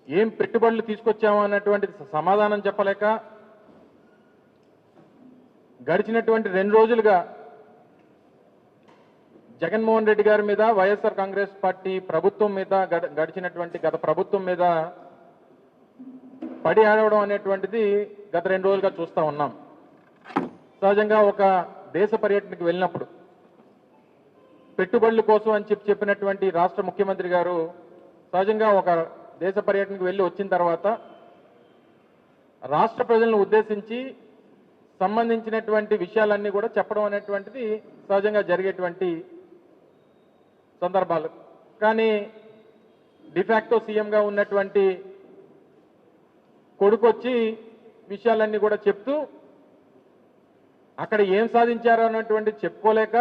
ఏం పెట్టుబడులు తీసుకొచ్చాము అన్నటువంటి సమాధానం చెప్పలేక గడిచినటువంటి 2 రోజులుగా జగన్మోహన్ రెడ్డి గారి మీద వైఎస్ఆర్ కాంగ్రెస్ పార్టీ ప్రభుత్వం మీద గడిచినటువంటి గత ప్రభుత్వం మీద పడి ఆడవడం అనేటువంటిది గత 2 రోజులుగా చూస్తూ ఉన్నాం. సహజంగా ఒక దేశ పర్యటనకు వెళ్ళినప్పుడు పెట్టుబడుల కోసం అని చెప్పినటువంటి రాష్ట్ర ముఖ్యమంత్రి గారు సహజంగా ఒక దేశ పర్యటనకు వెళ్ళి వచ్చిన తర్వాత రాష్ట్ర ప్రజలను ఉద్దేశించి సంబంధించినటువంటి విషయాలన్నీ కూడా చెప్పడం అనేటువంటిది సహజంగా జరిగేటువంటి సందర్భాలు. కానీ డిఫాక్టో సీఎంగా ఉన్నటువంటి కొడుకు వచ్చి విషయాలన్నీ కూడా చెప్తూ అక్కడ ఏం సాధించారో అన్నటువంటి చెప్పుకోలేక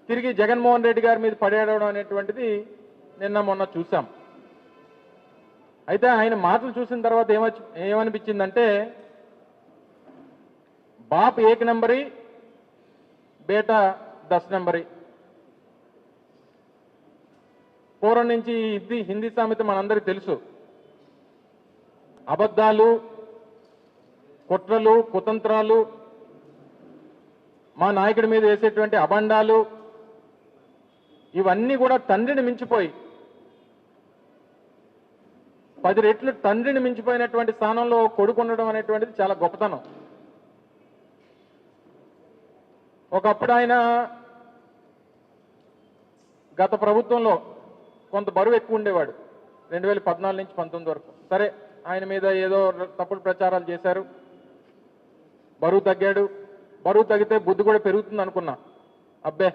తిరిగి జగన్మోహన్ రెడ్డి గారి మీద పడేయడం అనేటువంటిది నిన్న మొన్న చూసాం. అయితే ఆయన మాటలు చూసిన తర్వాత ఏమనిపించిందంటే బాప్ 1 నంబరి బేటా 10 నంబరి. పూర్వం నుంచి హిందీ సామెత మనందరికీ తెలుసు. అబద్ధాలు, కుట్రలు, కుతంత్రాలు, మా నాయకుడి మీద వేసేటువంటి అబండాలు ఇవన్నీ కూడా తండ్రిని మించిపోయి 10 రెట్లు తండ్రిని మించిపోయినటువంటి స్థానంలో కొడుకు ఉండడం అనేటువంటిది చాలా గొప్పతనం. ఒకప్పుడు ఆయన గత ప్రభుత్వంలో కొంత బరువు ఎక్కువ ఉండేవాడు 2014 నుంచి 19 వరకు. సరే, ఆయన మీద ఏదో తప్పుడు ప్రచారాలు చేశారు, బరువు తగ్గాడు. బరువు తగ్గితే బుద్ధి కూడా పెరుగుతుంది అనుకున్నా. అబ్బే,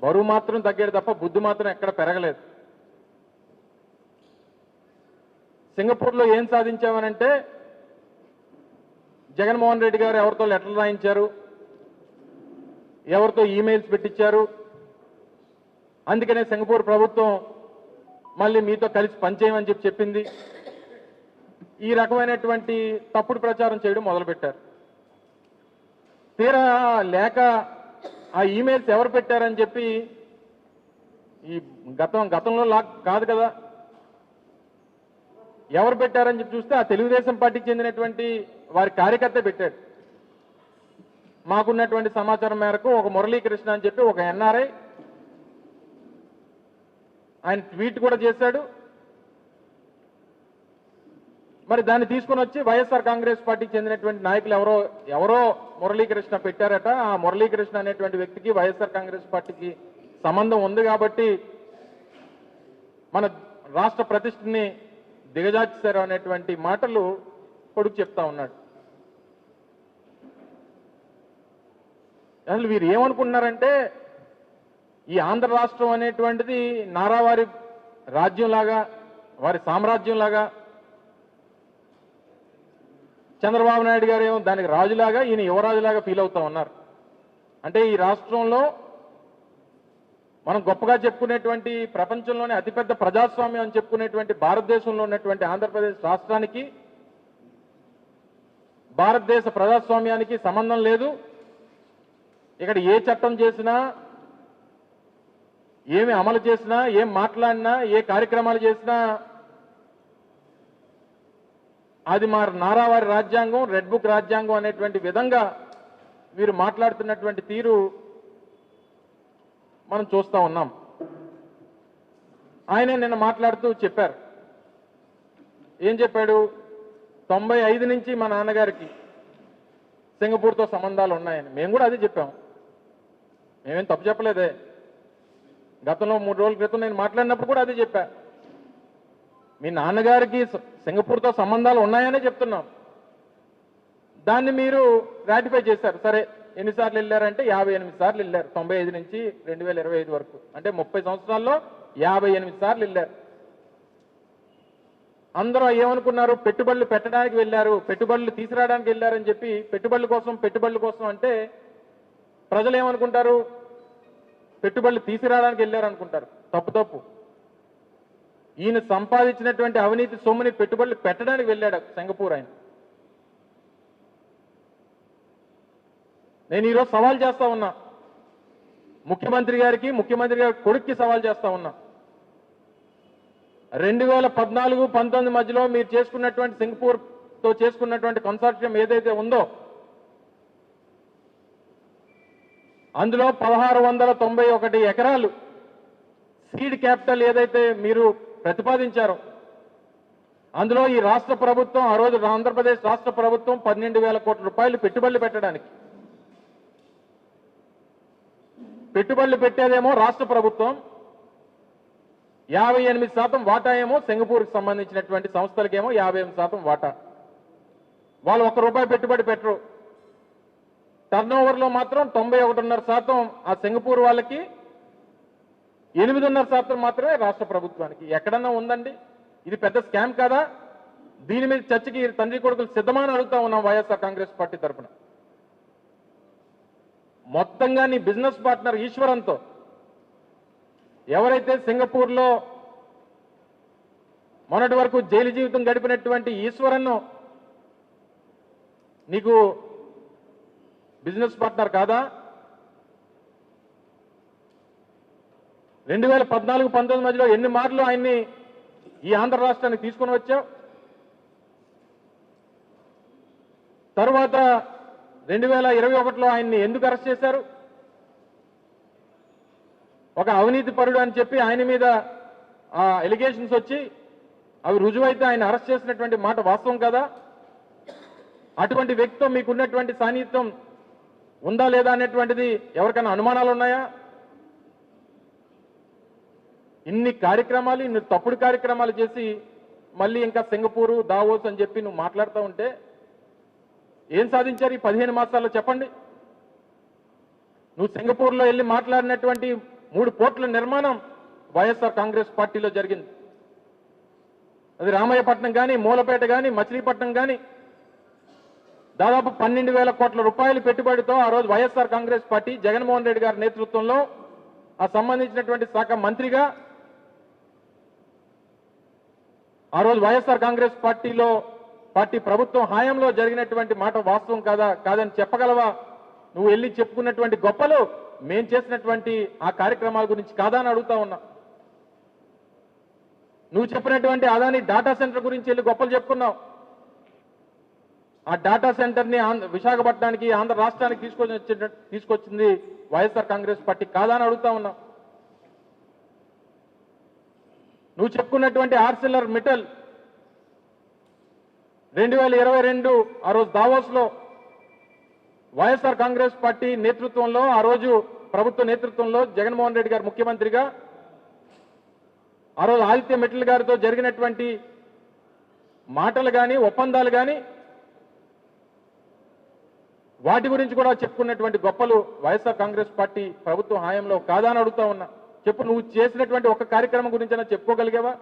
బరువు మాత్రం తగ్గాడు తప్ప బుద్ధి మాత్రం ఎక్కడ పెరగలేదు. సింగపూర్లో ఏం సాధించామనంటే జగన్మోహన్ రెడ్డి గారు ఎవరితో లెటర్లు రాయించారు, ఎవరితో ఈమెయిల్స్ పెట్టించారు. అందుకనే సింగపూర్ ప్రభుత్వం మళ్ళీ మీతో కలిసి పనిచేయమని చెప్పింది. ఈ రకమైనటువంటి తప్పుడు ప్రచారం చేయడం మొదలుపెట్టారు. తీరా లేక ఆ ఈమెయిల్స్ ఎవరు పెట్టారని చెప్పి ఈ గతంలో కాదు కదా, ఎవరు పెట్టారని చెప్పి చూస్తే ఆ తెలుగుదేశం పార్టీకి చెందినటువంటి వారి కార్యకర్త పెట్టాడు. మాకున్నటువంటి సమాచారం మేరకు ఒక మురళీకృష్ణ అని చెప్పి ఒక ఎన్ఆర్ఐ ఆయన ట్వీట్ కూడా చేశాడు. మరి దాన్ని తీసుకుని వచ్చి వైఎస్ఆర్ కాంగ్రెస్ పార్టీకి చెందినటువంటి నాయకులు ఎవరో మురళీకృష్ణ పెట్టారట. ఆ మురళీకృష్ణ అనేటువంటి వ్యక్తికి వైఎస్ఆర్ కాంగ్రెస్ పార్టీకి సంబంధం ఉంది కాబట్టి మన రాష్ట్ర ప్రతిష్టని దిగజార్చారు అనేటువంటి మాటలు కొడుకు చెప్తా ఉన్నాడు. అసలు వీరు ఏమనుకుంటున్నారంటే ఈ ఆంధ్ర రాష్ట్రం అనేటువంటిది నారావారి రాజ్యంలాగా, వారి సామ్రాజ్యంలాగా, చంద్రబాబు నాయుడు గారు ఏమో దానికి రాజులాగా, ఈయన యువరాజులాగా ఫీల్ అవుతా ఉన్నారు. అంటే ఈ రాష్ట్రంలో మనం గొప్పగా చెప్పుకునేటువంటి ప్రపంచంలోనే అతిపెద్ద ప్రజాస్వామ్యం అని చెప్పుకునేటువంటి భారతదేశంలో ఉన్నటువంటి ఆంధ్రప్రదేశ్ రాష్ట్రానికి భారతదేశ ప్రజాస్వామ్యానికి సంబంధం లేదు. ఇక్కడ ఏ చట్టం చేసినా, ఏమి అమలు చేసినా, ఏం మాట్లాడినా, ఏ కార్యక్రమాలు చేసినా అది మా నారావారి రాజ్యాంగం, రెడ్ బుక్ రాజ్యాంగం అనేటువంటి విధంగా వీరు మాట్లాడుతున్నటువంటి తీరు మనం చూస్తూ ఉన్నాం. ఆయనే నిన్న మాట్లాడుతూ చెప్పారు. ఏం చెప్పాడు? 95 నుంచి మా నాన్నగారికి సింగపూర్తో సంబంధాలు ఉన్నాయని. మేము కూడా అదే చెప్పాము, మేమేం తప్పు చెప్పలేదే. గతంలో 3 రోజుల క్రితం నేను మాట్లాడినప్పుడు కూడా అదే చెప్పా. మీ నాన్నగారికి సింగపూర్తో సంబంధాలు ఉన్నాయనే చెప్తున్నాం. దాన్ని మీరు రాటిఫై చేశారు. సరే, ఎన్నిసార్లు వెళ్ళారంటే 58 సార్లు వెళ్ళారు 95 నుంచి 2025 వరకు. అంటే 30 సంవత్సరాల్లో 58 సార్లు వెళ్ళారు. అందరూ ఏమనుకున్నారు? పెట్టుబడులు పెట్టడానికి వెళ్ళారు, పెట్టుబడులు తీసుకురావడానికి వెళ్ళారని చెప్పి పెట్టుబడుల కోసం అంటే ప్రజలు ఏమనుకుంటారు? పెట్టుబడులు తీసుకురావడానికి వెళ్ళారు అనుకుంటారు. తప్పు. ఈయన సంపాదించినటువంటి అవినీతి సొమ్ముని పెట్టుబడులు పెట్టడానికి వెళ్ళాడు సింగపూర్ ఆయన. నేను ఈరోజు సవాల్ చేస్తా ఉన్నా ముఖ్యమంత్రి గారి కొడుక్కి సవాల్ చేస్తా ఉన్నా. 2014-19 మధ్యలో మీరు చేసుకున్నటువంటి సింగపూర్తో చేసుకున్నటువంటి కన్సార్టియం ఏదైతే ఉందో అందులో 1691 ఎకరాలు సీడ్ క్యాపిటల్ ఏదైతే మీరు ప్రతిపాదించారో అందులో ఈ రాష్ట్ర ప్రభుత్వం ఆ రోజు ఆంధ్రప్రదేశ్ రాష్ట్ర ప్రభుత్వం 12,000 కోట్ల రూపాయలు పెట్టుబడులు పెట్టడానికి పెట్టుబడులు పెట్టేదేమో రాష్ట్ర ప్రభుత్వం 58% వాటా ఏమో సింగపూర్కి సంబంధించినటువంటి సంస్థలకేమో 58% వాటా. వాళ్ళు ₹1 పెట్టుబడి పెట్టరు. టర్నోవర్లో మాత్రం 91.5% ఆ సింగపూర్ వాళ్ళకి, 8.5% మాత్రమే రాష్ట్ర ప్రభుత్వానికి. ఎక్కడన్నా ఉందండి? ఇది పెద్ద స్కామ్ కాదా? దీని మీద చర్చకి తండ్రి కొడుకులు సిద్ధమని అడుగుతా ఉన్నాం వైఎస్ఆర్ కాంగ్రెస్ పార్టీ తరఫున. మొత్తంగా నీ బిజినెస్ పార్ట్నర్ ఈశ్వరంతో ఎవరైతే సింగపూర్లో మొన్నటి వరకు జైలు జీవితం గడిపినటువంటి ఈశ్వరన్ను నీకు బిజినెస్ పార్ట్నర్ కాదా? 2014-19 మధ్యలో ఎన్ని మార్లు ఆయన్ని ఈ ఆంధ్ర రాష్ట్రానికి తీసుకొని వచ్చావు? తరువాత 2021లో ఆయన్ని ఎందుకు అరెస్ట్ చేశారు? ఒక అవినీతి పరుడు అని చెప్పి ఆయన మీద ఆ ఎలిగేషన్స్ వచ్చి అవి రుజువైతే ఆయన అరెస్ట్ చేసినటువంటి మాట వాస్తవం కదా? అటువంటి వ్యక్తితో మీకున్నటువంటి సాన్నిహిత్యం ఉందా లేదా అనేటువంటిది ఎవరికైనా అనుమానాలు ఉన్నాయా? ఇన్ని కార్యక్రమాలు, ఇన్ని తప్పుడు కార్యక్రమాలు చేసి మళ్ళీ ఇంకా సింగపూరు దావోస్ అని చెప్పి నువ్వు మాట్లాడుతూ ఉంటే ఏం సాధించారు ఈ 15 మాసాల్లో చెప్పండి. నువ్వు సింగపూర్లో వెళ్ళి మాట్లాడినటువంటి 3 పోర్టుల నిర్మాణం వైఎస్ఆర్ కాంగ్రెస్ పార్టీలో జరిగింది. అది రామయ్యపట్నం కానీ, మూలపేట కానీ, మచిలీపట్నం కానీ దాదాపు 12,000 కోట్ల రూపాయలు పెట్టుబడితో ఆ రోజు వైఎస్ఆర్ కాంగ్రెస్ పార్టీ జగన్మోహన్ రెడ్డి గారి నేతృత్వంలో ఆ సంబంధించినటువంటి శాఖ మంత్రిగా ఆ రోజు వైఎస్ఆర్ కాంగ్రెస్ పార్టీ ప్రభుత్వం హయాంలో జరిగినటువంటి మాట వాస్తవం కాదని చెప్పగలవా? నువ్వు వెళ్ళి చెప్పుకున్నటువంటి గొప్పలు మేం చేసినటువంటి ఆ కార్యక్రమాల గురించి కాదా అని అడుగుతా ఉన్నా. నువ్వు చెప్పినటువంటి అదాని డాటా సెంటర్ గురించి వెళ్ళి గొప్పలు చెప్పుకున్నావు. ఆ డాటా సెంటర్ని విశాఖపట్నానికి, ఆంధ్ర రాష్ట్రానికి తీసుకొచ్చింది వైఎస్ఆర్ కాంగ్రెస్ పార్టీ కాదా అని అడుగుతా ఉన్నావు. నువ్వు చెప్పుకున్నటువంటి ఆర్సిలర్ మిట్టల్ 2022 ఆ రోజు దావోస్లో వైఎస్ఆర్ కాంగ్రెస్ పార్టీ నేతృత్వంలో, ఆ రోజు ప్రభుత్వ నేతృత్వంలో జగన్మోహన్ రెడ్డి గారు ముఖ్యమంత్రిగా ఆ రోజు ఆదిత్య మిట్టల్ గారితో జరిగినటువంటి మాటలు కానీ, ఒప్పందాలు కానీ వాటి గురించి కూడా చెప్పుకున్నటువంటి గొప్పలు వైఎస్ఆర్ కాంగ్రెస్ పార్టీ ప్రభుత్వ హాయంలో కాదా అని అడుగుతా ఉన్నా. చెప్పు, నువ్వు చేసినటువంటి ఒక కార్యక్రమం గురించి చెప్పుకోగలిగావా?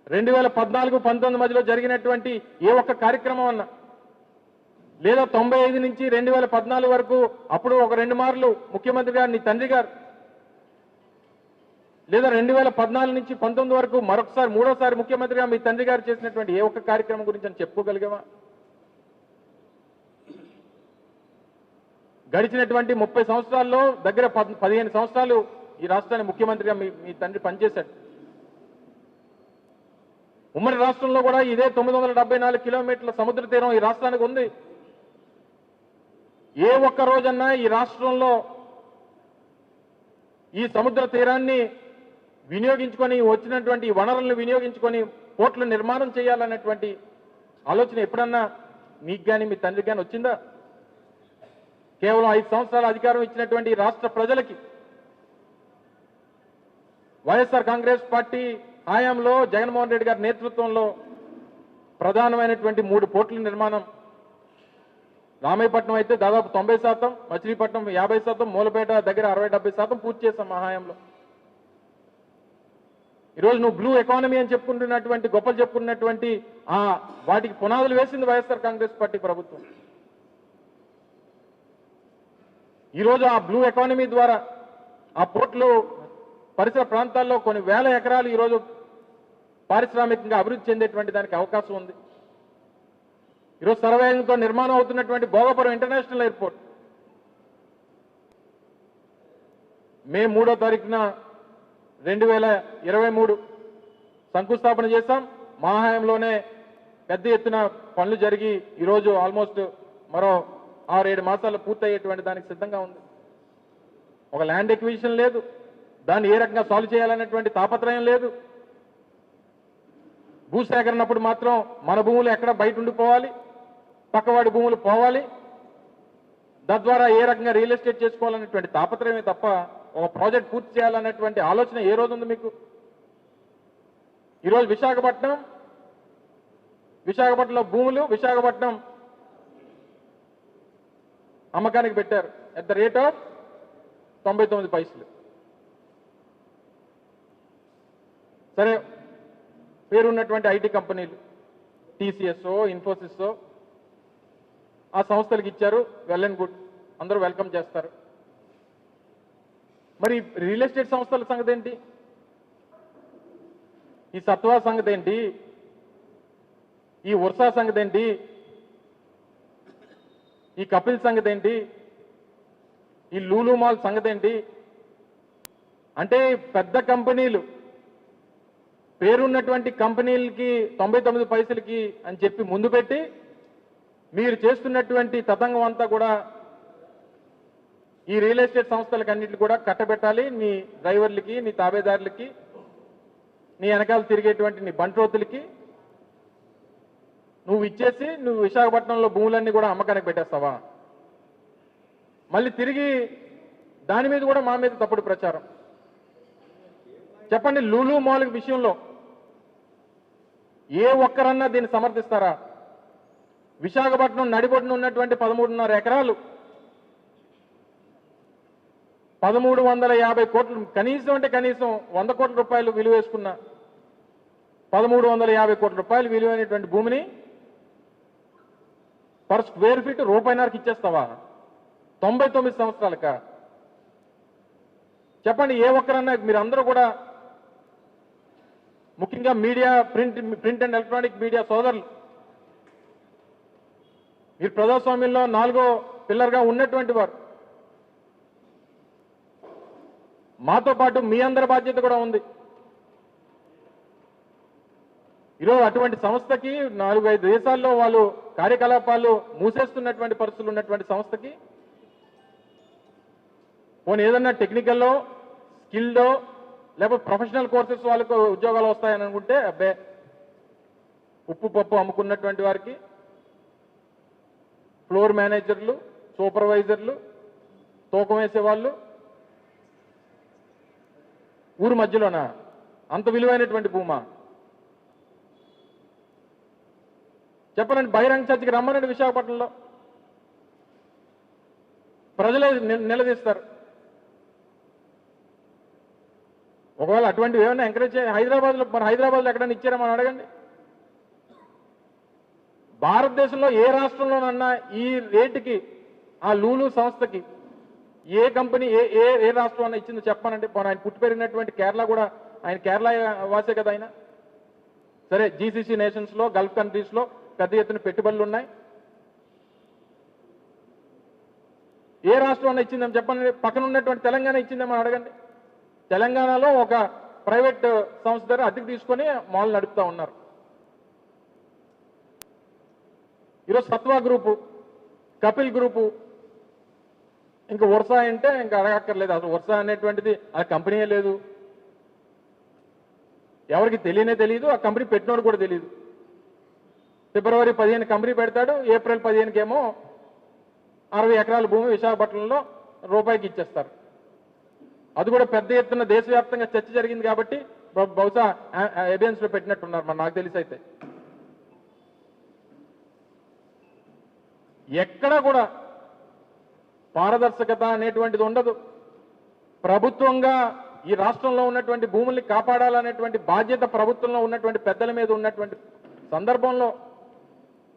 2014-19 మధ్యలో జరిగినటువంటి ఏ ఒక్క కార్యక్రమం అన్నా, లేదా 95 నుంచి 2014 వరకు అప్పుడు ఒక 2 మార్లు ముఖ్యమంత్రి గారు నీ తండ్రి గారు, లేదా 2014 నుంచి 19 వరకు మరొకసారి మూడోసారి ముఖ్యమంత్రిగా మీ తండ్రి గారు చేసినటువంటి ఏ ఒక్క కార్యక్రమం గురించి అని చెప్పుకోగలిగావా? గడిచినటువంటి 30 సంవత్సరాల్లో దగ్గర 15 సంవత్సరాలు ఈ రాష్ట్రానికి ముఖ్యమంత్రిగా మీ తండ్రి పనిచేశాడు. ఉమ్మడి రాష్ట్రంలో కూడా ఇదే 974 కిలోమీటర్ల సముద్ర తీరం ఈ రాష్ట్రానికి ఉంది. ఏ ఒక్క రోజన్నా ఈ రాష్ట్రంలో ఈ సముద్ర తీరాన్ని వినియోగించుకొని, వచ్చినటువంటి వనరులను వినియోగించుకొని పోర్టుల నిర్మాణం చేయాలనేటువంటి ఆలోచన ఎప్పుడన్నా మీకు కానీ మీ తండ్రికి కానీ వచ్చిందా? కేవలం 5 సంవత్సరాల అధికారం ఇచ్చినటువంటి రాష్ట్ర ప్రజలకి వైఎస్ఆర్ కాంగ్రెస్ పార్టీ హయాంలో జగన్మోహన్ రెడ్డి గారి నేతృత్వంలో ప్రధానమైనటువంటి 3 పోర్టుల నిర్మాణం, రామాయపట్నం అయితే దాదాపు 90%, మచిలీపట్నం 50%, మూలపేట దగ్గర 60-70% పూర్తి చేశాం మా హయాంలో. ఈరోజు నువ్వు బ్లూ ఎకానమీ అని చెప్పుకుంటున్నటువంటి, గొప్పలు చెప్పుకున్నటువంటి వాటికి పునాదులు వేసింది వైఎస్ఆర్ కాంగ్రెస్ పార్టీ ప్రభుత్వం. ఈరోజు ఆ బ్లూ ఎకానమీ ద్వారా ఆ పోర్టులు పరిసర ప్రాంతాల్లో కొన్ని వేల ఎకరాలు ఈరోజు పారిశ్రామికంగా అభివృద్ధి చెందేటువంటి దానికి అవకాశం ఉంది. ఈరోజు సర్వేగంతో నిర్మాణం అవుతున్నటువంటి భోగపురం ఇంటర్నేషనల్ ఎయిర్పోర్ట్ మే 3వ తారీఖున 2023 శంకుస్థాపన చేశాం. మా హయాంలోనే పెద్ద ఎత్తున పనులు జరిగి ఈరోజు ఆల్మోస్ట్ మరో 6-7 మాసాలు పూర్తయ్యేటువంటి దానికి సిద్ధంగా ఉంది. ఒక ల్యాండ్ ఎక్విజిషన్ లేదు, దాన్ని ఏ రకంగా సాల్వ్ చేయాలనేటువంటి తాపత్రయం లేదు. భూసేకరణప్పుడు మాత్రం మన భూములు ఎక్కడ బయట ఉండిపోవాలి, పక్కవాడి భూములు పోవాలి, తద్వారా ఏ రకంగా రియల్ ఎస్టేట్ చేసుకోవాలనేటువంటి తాపత్రయమే తప్ప ఒక ప్రాజెక్ట్ పూర్తి చేయాలనేటువంటి ఆలోచన ఏ రోజు ఉంది మీకు? ఈరోజు విశాఖపట్నంలో భూములు విశాఖపట్నం అమ్మకానికి పెట్టారు ఎట్ ద రేట్ ఆఫ్ 99 పైసలు. సరే, పేరున్నటువంటి ఐటీ కంపెనీలు TCS, ఇన్ఫోసిస్ ఆ సంస్థలకు ఇచ్చారు, వెల్ అండ్ గుడ్, అందరూ వెల్కమ్ చేస్తారు. మరి రియల్ ఎస్టేట్ సంస్థల సంగతి ఏంటి? ఈ సత్వా సంగతి ఏంటి? ఈ వర్షా సంగతి ఏంటి? ఈ కపిల్ సంగతి ఏంటి? ఈ లూలు మాల్ సంగతి ఏంటి? అంటే పెద్ద కంపెనీలు, పేరున్నటువంటి కంపెనీలకి 99 పైసలకి అని చెప్పి ముందు పెట్టి మీరు చేస్తున్నటువంటి తతంగం అంతా కూడా ఈ రియల్ ఎస్టేట్ సంస్థలకు అన్నింటినీ కూడా కట్టబెట్టాలి. నీ డ్రైవర్లకి, నీ తాబేదారులకి, నీ వెనకాల తిరిగేటువంటి నీ బంట్రోతులకి నువ్వు ఇచ్చేసి నువ్వు విశాఖపట్నంలో భూములన్నీ కూడా అమ్మకానికి పెట్టేస్తావా? మళ్ళీ తిరిగి దాని మీద కూడా మా మీద తప్పుడు ప్రచారం. చెప్పండి, లూలు మాల్ విషయంలో ఏ ఒక్కరన్నా దీన్ని సమర్థిస్తారా? విశాఖపట్నం నడిబొడ్డున ఉన్నటువంటి 13.5 ఎకరాలు 1350 కోట్లు, కనీసం అంటే కనీసం 100 కోట్ల రూపాయలు విలువ వేసుకున్న 1350 కోట్ల రూపాయలు విలువైనటువంటి భూమిని పర్ స్క్వేర్ ఫీట్ రూపాయిన్నరకి ఇచ్చేస్తావా? 99 సంవత్సరాలక? చెప్పండి, ఏ ఒక్కరన్నా మీరందరూ కూడా, ముఖ్యంగా media, print and electronic media సోదరులు, మీరు ప్రజాస్వామ్యంలో 4వ పిల్లర్గా ఉన్నటువంటి వారు, మాతో పాటు మీ అందరి బాధ్యత కూడా ఉంది. ఈరోజు అటువంటి సంస్థకి 4-5 దేశాల్లో వాళ్ళు కార్యకలాపాలు మూసేస్తున్నటువంటి పరిస్థితులు ఉన్నటువంటి సంస్థకి పోనీ ఏదన్నా టెక్నికల్లో, స్కిల్డో, లేకపోతే ప్రొఫెషనల్ కోర్సెస్ వాళ్ళకు ఉద్యోగాలు వస్తాయని అనుకుంటే, అబ్బే, ఉప్పు పప్పు అమ్ముకున్నటువంటి వారికి ఫ్లోర్ మేనేజర్లు, సూపర్వైజర్లు, తూకం వేసేవాళ్ళు ఊరు మధ్యలోనా? అంత విలువైనటువంటి భూమా? చెప్పనండి, బహిరంగ చర్చకి రమ్మనండి. విశాఖపట్నంలో ప్రజలే నిలదీస్తారు. ఒకవేళ అటువంటివి ఏమైనా ఎంకరేజ్ చేయాలి. హైదరాబాద్లో ఎక్కడైనా ఇచ్చారా మనం అడగండి. భారతదేశంలో ఏ రాష్ట్రంలోనన్నా ఈ రేటుకి ఆ లూలు సంస్థకి ఏ కంపెనీ ఏ రాష్ట్రం అన్నా ఇచ్చిందో చెప్పానంటే, ఆయన పుట్టి పెరిగినటువంటి కేరళ కూడా, ఆయన కేరళ వాసే కదా ఆయన. సరే, GCC నేషన్స్లో, గల్ఫ్ కంట్రీస్లో పెద్ద ఎత్తున పెట్టుబడులు ఉన్నాయి. ఏ రాష్ట్రం అన్నా ఇచ్చిందని చెప్పండి. పక్కన ఉన్నటువంటి తెలంగాణ ఇచ్చిందేమో అడగండి. తెలంగాణలో ఒక ప్రైవేట్ సంస్థ దగ్గర అద్దెకు తీసుకొని మాల్ నడుపుతా ఉన్నారు. ఈరోజు సత్వా గ్రూపు, కపిల్ గ్రూపు, ఇంకా వర్షా అంటే ఇంకా అడగక్కర్లేదు. అసలు వర్షా అనేటువంటిది ఆ కంపెనీయే లేదు, ఎవరికి తెలియదు. ఆ కంపెనీ పెట్టినోడు కూడా తెలియదు. ఫిబ్రవరి 15 కంపెనీ పెడతాడు, ఏప్రిల్ 15కేమో 60 ఎకరాల భూమి విశాఖపట్నంలో రూపాయికి ఇచ్చేస్తారు. అది కూడా పెద్ద ఎత్తున దేశవ్యాప్తంగా చర్చ జరిగింది కాబట్టి బహుశా ఎబియన్స్ లో పెట్టినట్టున్నారు మరి నాకు తెలిసి. అయితే ఎక్కడ కూడా పారదర్శకత అనేటువంటిది ఉండదు. ప్రభుత్వంగా ఈ రాష్ట్రంలో ఉన్నటువంటి భూముల్ని కాపాడాలనేటువంటి బాధ్యత ప్రభుత్వంలో ఉన్నటువంటి పెద్దల మీద ఉన్నటువంటి సందర్భంలో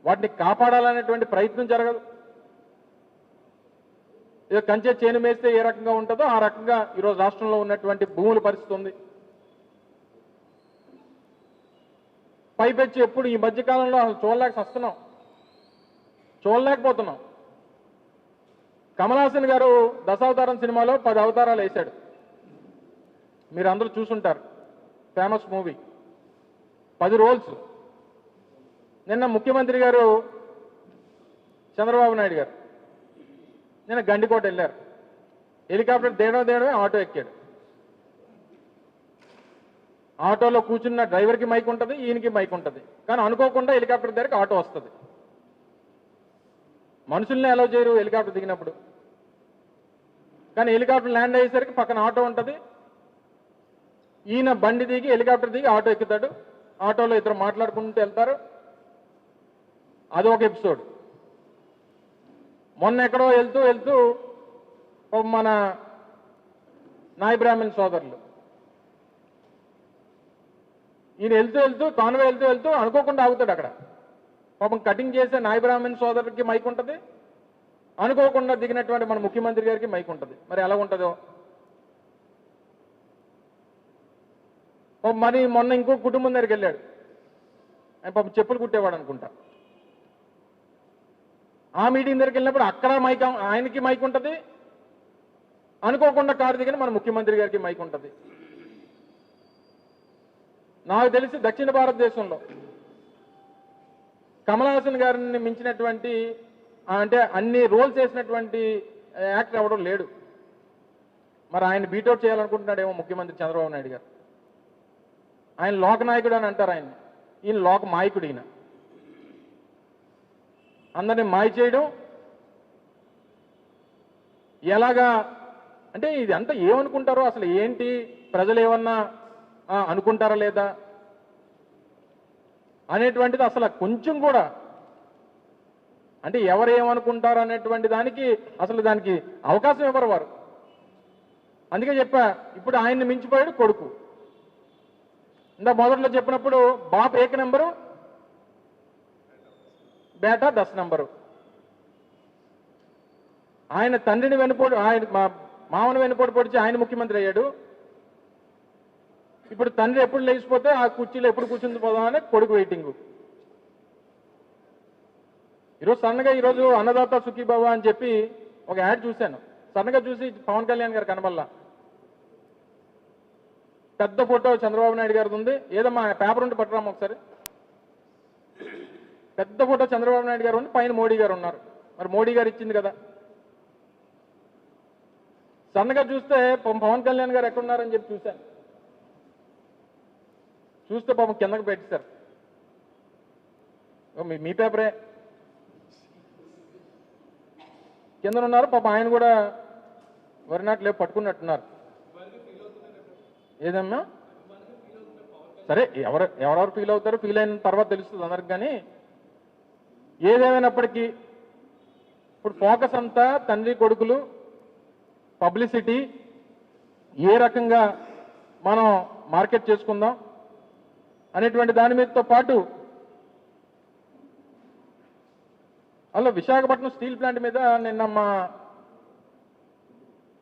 వాటిని కాపాడాలనేటువంటి ప్రయత్నం జరగదు. ఇక కంచె చేను మేస్తే ఏ రకంగా ఉంటుందో ఆ రకంగా ఈరోజు రాష్ట్రంలో ఉన్నటువంటి భూముల పరిస్థితి ఉంది. పైపెచ్చి ఎప్పుడు ఈ మధ్యకాలంలో అసలు చూడలేకపోతున్నాం. కమల్ హాసన్ గారు దశావతారం సినిమాలో 10 అవతారాలు వేశాడు. మీరు అందరూ చూసుంటారు, ఫేమస్ మూవీ 10 రోల్స్. నిన్న ముఖ్యమంత్రి గారు చంద్రబాబు నాయుడు గారు నిన్న గండికోట వెళ్ళారు. హెలికాప్టర్ దేడమే ఆటో ఎక్కాడు. ఆటోలో కూర్చున్న డ్రైవర్కి మైక్ ఉంటుంది, ఈయనకి మైక్ ఉంటుంది. కానీ అనుకోకుండా హెలికాప్టర్ దగ్గరికి ఆటో వస్తుంది. మనుషుల్ని అలౌ చేయరు హెలికాప్టర్ దిగినప్పుడు. కానీ హెలికాప్టర్ ల్యాండ్ అయ్యేసరికి పక్కన ఆటో ఉంటుంది. ఈయన బండి దిగి హెలికాప్టర్ దిగి ఆటో ఎక్కుతాడు. ఆటోలో ఇద్దరు మాట్లాడుకుంటూ వెళ్తారు. అదొక ఎపిసోడ్. మొన్న ఎక్కడో వెళ్తూ మన నాయ బ్రాహ్మణ్ సోదరులు ఈయన వెళ్తూ కాన్వే వెళ్తూ అనుకోకుండా ఆగుతాడు అక్కడ. పాపం కటింగ్ చేసే నాయ బ్రాహ్మణ్ సోదరుడికి మైక్ ఉంటుంది, అనుకోకుండా దిగినటువంటి మన ముఖ్యమంత్రి గారికి మైక్ ఉంటుంది. మరి ఎలా ఉంటుందో. మరి మొన్న ఇంకో కుటుంబం దగ్గరికి వెళ్ళాడు. ఆయన పాపం చెప్పులు కుట్టేవాడు అనుకుంటా. ఆ మీటింగ్ దగ్గరికి వెళ్ళినప్పుడు అక్కడ మైక్, ఆయనకి మైక్ ఉంటుంది, అనుకోకుండా కారు దిగిన మన ముఖ్యమంత్రి గారికి మైక్ ఉంటుంది. నాకు తెలిసి దక్షిణ భారతదేశంలో కమల్ హాసన్ గారిని మించినటువంటి, అంటే అన్ని రోల్స్ వేసినటువంటి యాక్టర్ ఎవడో లేడు. మరి ఆయన బీటౌట్ చేయాలనుకుంటున్నాడేమో ముఖ్యమంత్రి చంద్రబాబు నాయుడు గారు. ఆయన లోకనాయకుడు అని అంటారు ఆయన్ని. ఈయన లోక మాయకుడు. ఈయన అందరినీ మాయ చేయడం ఎలాగా అంటే ఇది అంతా ఏమనుకుంటారో అసలు ఏంటి, ప్రజలు ఏమన్నా అనుకుంటారా లేదా అనేటువంటిది అసలు కొంచెం కూడా, అంటే ఎవరు ఏమనుకుంటారు అనేటువంటి దానికి అసలు దానికి అవకాశం ఇవ్వరు వారు. అందుకే చెప్పా, ఇప్పుడు ఆయన్ని మించిపోయాడు కొడుకు. ఇందా మొదట్లో చెప్పినప్పుడు బాప్ 1 నెంబరు, బేటా 10 నెంబరు. ఆయన తండ్రిని వెనుపోటు, ఆయన మామను వెనుపోటు పొడిచి ఆయన ముఖ్యమంత్రి అయ్యాడు. ఇప్పుడు తండ్రి ఎప్పుడు లేచిపోతే ఆ కుర్చీలో ఎప్పుడు కూర్చుంది పోదామని కొడుకు వెయిటింగ్. ఈరోజు సన్నగా అన్నదాత సుఖీభవ అని చెప్పి ఒక యాడ్ చూశాను. సన్నగా చూసి పవన్ కళ్యాణ్ గారు కనబల్లా. పెద్ద ఫోటో చంద్రబాబు నాయుడు గారిది ఉంది. ఏదమ్మా పేపర్ ఉంటే పట్టరామా ఒకసారి. పెద్ద ఫోటో చంద్రబాబు నాయుడు గారు ఉంది, పైన మోడీ గారు ఉన్నారు. మరి మోడీ గారు ఇచ్చింది కదా. సన్నగా చూస్తే పవన్ కళ్యాణ్ గారు ఎక్కడున్నారని చెప్పి చూశాను. చూస్తే పాపం కిందకు పెట్టేశారు. మీ పేపరే కింద ఉన్నారు. పాపం ఆయన కూడా వరినాట్లు లేవు పట్టుకున్నట్టున్నారు. ఏదమ్మా సరే, ఎవరెవరు ఫీల్ అవుతారో ఫీల్ అయిన తర్వాత తెలుస్తుంది అందరికి. కానీ ఏదేమైనప్పటికీ ఇప్పుడు ఫోకస్ అంతా తండ్రి కొడుకులు, పబ్లిసిటీ, ఏ రకంగా మనం మార్కెట్ చేసుకుందాం అనేటువంటి దాని మీదతో పాటు అలా విశాఖపట్నం స్టీల్ ప్లాంట్ మీద నిన్న మా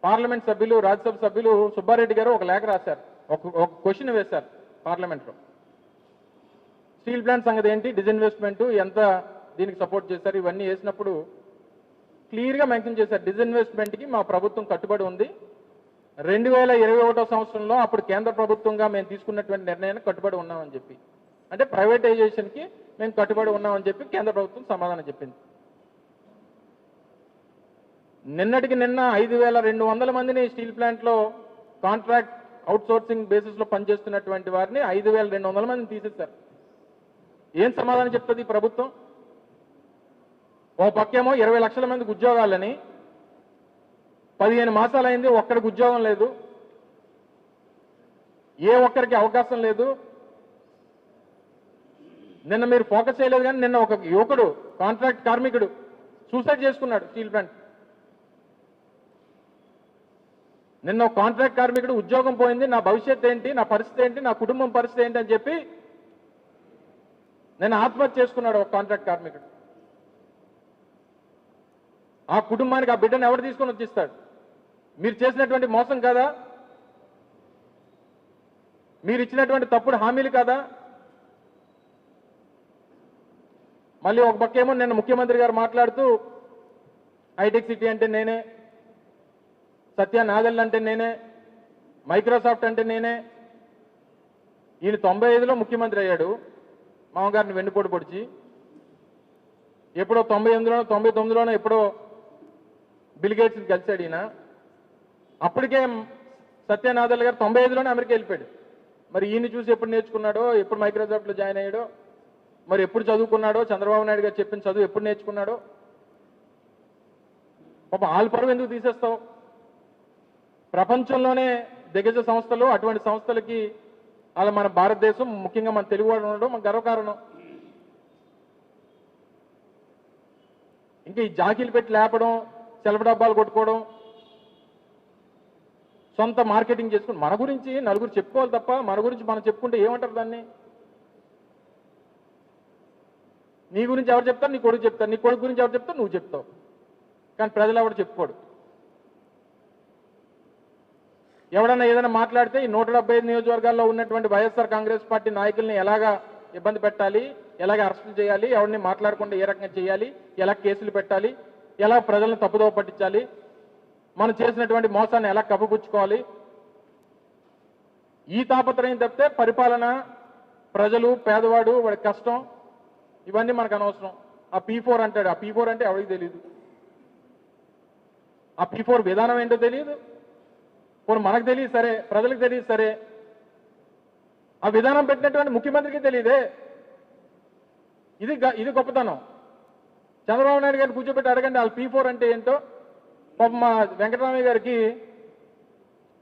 పార్లమెంట్ సభ్యులు, రాజ్యసభ సభ్యులు సుబ్బారెడ్డి గారు ఒక లేఖ రాశారు, ఒక క్వశ్చన్ వేశారు పార్లమెంట్లో. స్టీల్ ప్లాంట్ సంగతి ఏంటి, డిజిన్వెస్ట్మెంట్ ఎంత దీనికి సపోర్ట్ చేశారు, ఇవన్నీ వేసినప్పుడు క్లియర్గా మెన్షన్ చేశారు. డిజిన్వెస్ట్మెంట్కి మా ప్రభుత్వం కట్టుబడి ఉంది. 2021 సంవత్సరంలో అప్పుడు కేంద్ర ప్రభుత్వంగా మేము తీసుకున్నటువంటి నిర్ణయానికి కట్టుబడి ఉన్నామని చెప్పి, అంటే ప్రైవేటైజేషన్కి మేము కట్టుబడి ఉన్నామని చెప్పి కేంద్ర ప్రభుత్వం సమాధానం చెప్పింది. నిన్నటికి నిన్న 5200 మందిని స్టీల్ ప్లాంట్లో కాంట్రాక్ట్ అవుట్సోర్సింగ్ బేసిస్లో పనిచేస్తున్నటువంటి వారిని 5200 మందిని తీసేశారు. ఏం సమాధానం చెప్తుంది ప్రభుత్వం? ఓ పక్కేమో 20 లక్షల మందికి ఉద్యోగాలని, 15 మాసాలైంది, ఒక్కడికి ఉద్యోగం లేదు, ఏ ఒక్కరికి అవకాశం లేదు. నిన్న మీరు ఫోకస్ చేయలేదు, కానీ నిన్న ఒక యువకుడు, కాంట్రాక్ట్ కార్మికుడు సూసైడ్ చేసుకున్నాడు స్టీల్ ప్లాంట్. నిన్న ఒక కాంట్రాక్ట్ కార్మికుడు ఉద్యోగం పోయింది, నా భవిష్యత్ ఏంటి, నా పరిస్థితి ఏంటి, నా కుటుంబం పరిస్థితి ఏంటి అని చెప్పి నేను ఆత్మహత్య చేసుకున్నాడు ఒక కాంట్రాక్ట్ కార్మికుడు. ఆ కుటుంబానికి ఆ బిడ్డను ఎవరు తీసుకొని వచ్చిస్తాడు? మీరు చేసినటువంటి మోసం కదా, మీరు ఇచ్చినటువంటి తప్పుడు హామీలు కదా. మళ్ళీ ఒక పక్కేమో నిన్న ముఖ్యమంత్రి గారు మాట్లాడుతూ హైటెక్ సిటీ అంటే నేనే, సత్య నాదెల్ అంటే నేనే, మైక్రోసాఫ్ట్ అంటే నేనే. ఈయన 95లో ముఖ్యమంత్రి అయ్యాడు, మామగారిని వెన్నుపోటు పొడిచి. ఎప్పుడో 98లోనో 99లోనో ఎప్పుడో బిల్ గేట్స్ని కలిశాడు ఈయన. అప్పటికే సత్యనాదల్ గారు 95లోనే అమెరికా వెళ్ళిపోయాడు. మరి ఈయన చూసి ఎప్పుడు నేర్చుకున్నాడో, ఎప్పుడు మైక్రోసాఫ్ట్లో జాయిన్ అయ్యాడో, మరి ఎప్పుడు చదువుకున్నాడో, చంద్రబాబు నాయుడు గారు చెప్పిన చదువు ఎప్పుడు నేర్చుకున్నాడో. పాప ఆల్ పరువు ఎందుకు తీసేస్తావు? ప్రపంచంలోనే దిగ్గజ సంస్థలు, అటువంటి సంస్థలకి అలా మన భారతదేశం, ముఖ్యంగా మన తెలుగు వాడు ఉండడం మన గర్వకారణం. ఇంకా ఈ జాకీలు పెట్టి లేపడం, సెలవు డబ్బాలు కొట్టుకోవడం, సొంత మార్కెటింగ్ చేసుకుని మన గురించి నలుగురు చెప్పుకోవాలి తప్ప మన గురించి మనం చెప్పుకుంటే ఏమంటారు దాన్ని? నీ గురించి ఎవరు చెప్తారు? నీ కొడుకు చెప్తారు. నీ కొడుకు గురించి ఎవరు చెప్తారు? నువ్వు చెప్తావు. కానీ ప్రజలు ఎవరు చెప్పుకోడు. ఎవడన్నా ఏదైనా మాట్లాడితే ఈ 175 నియోజకవర్గాల్లో ఉన్నటువంటి వైఎస్ఆర్ కాంగ్రెస్ పార్టీ నాయకుల్ని ఎలాగా ఇబ్బంది పెట్టాలి, ఎలాగ అరెస్టులు చేయాలి, ఎవరిని మాట్లాడకుండా ఏ రకంగా చేయాలి, ఎలా కేసులు పెట్టాలి, ఎలా ప్రజలను తప్పుదోవ పట్టించాలి, మనం చేసినటువంటి మోసాన్ని ఎలా కప్పుపుచ్చుకోవాలి, ఈ తాపత్రయం తప్పితే పరిపాలన, ప్రజలు, పేదవాడు, వాడి కష్టం, ఇవన్నీ మనకు అనవసరం. ఆ P4 అంటాడు. ఆ P4 అంటే ఎవరికి తెలియదు. ఆ P4 విధానం ఏంటో తెలియదు. పోనీ మనకు తెలియదు సరే, ప్రజలకు తెలియదు సరే, ఆ విధానం పెట్టినటువంటి ముఖ్యమంత్రికి తెలియదే. ఇది గొప్పతనం. చంద్రబాబు నాయుడు గారిని కూర్చోబెట్టి అడగండి వాళ్ళ P4 అంటే ఏంటో. పాపం మా వెంకటరామయ్య గారికి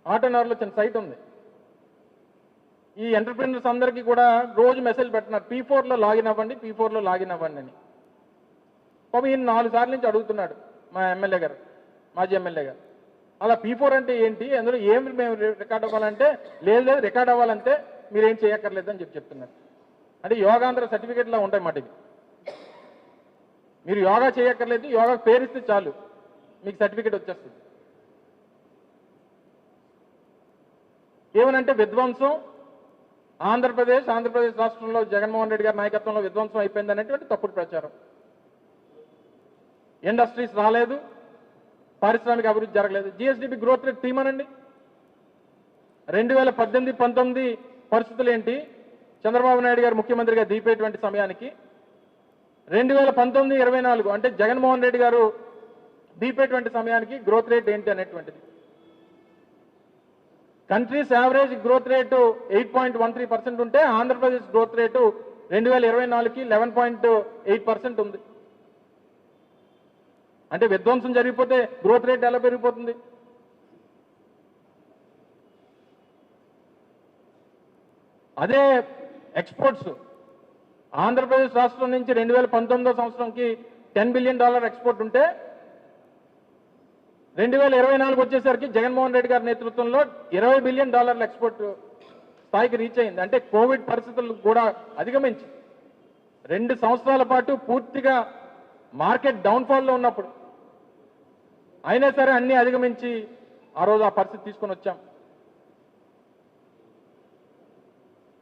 ఆటోనగర్లో చిన్న సైట్ ఉంది. ఈ ఎంటర్ప్రినర్స్ అందరికీ కూడా రోజు మెసేజ్ పెట్టినారు, P4లో లాగిన్ అవ్వండి, P4లో లాగిన్ అవ్వండి అని. పాపం ఈయన 4 సార్లు నుంచి అడుగుతున్నాడు మా ఎమ్మెల్యే గారు, మాజీ ఎమ్మెల్యే గారు. అలా P4 అంటే ఏంటి, అందులో ఏమి మేము రికార్డ్ అవ్వాలంటే, లేదు రికార్డ్ అవ్వాలంటే మీరేం చేయక్కర్లేదని చెప్తున్నారు. అంటే యోగాంధ్ర సర్టిఫికేట్లా ఉంటాయి మాట ఇది. మీరు యోగా చేయక్కర్లేదు, యోగా పేరిస్తే చాలు మీకు సర్టిఫికేట్ వచ్చేస్తుంది. ఏమనంటే విధ్వంసం, ఆంధ్రప్రదేశ్ రాష్ట్రంలో జగన్మోహన్ రెడ్డి గారి నాయకత్వంలో విధ్వంసం అయిపోయింది అనేటువంటి తప్పుడు ప్రచారం. ఇండస్ట్రీస్ రాలేదు, పారిశ్రామిక అభివృద్ధి జరగలేదు. GSDP growth rate తీమనండి. 2018-19 పరిస్థితులు ఏంటి, చంద్రబాబు నాయుడు గారు ముఖ్యమంత్రిగా దిగిపోయేటువంటి సమయానికి 2019-24 అంటే జగన్మోహన్ రెడ్డి గారు దిగిపోయేటువంటి సమయానికి గ్రోత్ రేట్ ఏంటి అనేటువంటిది. కంట్రీస్ యావరేజ్ గ్రోత్ రేటు 8.13% ఉంటే ఆంధ్రప్రదేశ్ గ్రోత్ రేటు 2024కి 11.8% ఉంది. అంటే విధ్వంసం జరిగిపోతే గ్రోత్ రేట్ ఎలా పెరిగిపోతుంది? అదే ఎక్స్పోర్ట్స్, ఆంధ్రప్రదేశ్ రాష్ట్రం నుంచి 2019 సంవత్సరంకి $10 బిలియన్ ఎక్స్పోర్ట్ ఉంటే 2024 వచ్చేసరికి జగన్మోహన్ రెడ్డి గారి నేతృత్వంలో $20 బిలియన్ ఎక్స్పోర్ట్ స్థాయికి రీచ్ అయింది. అంటే కోవిడ్ పరిస్థితులు కూడా అధిగమించి 2 సంవత్సరాల పాటు పూర్తిగా మార్కెట్ డౌన్ఫాల్లో ఉన్నప్పుడు అయినా సరే అన్ని అధిగమించి ఆ రోజు ఆ పరిస్థితి తీసుకొని వచ్చాం.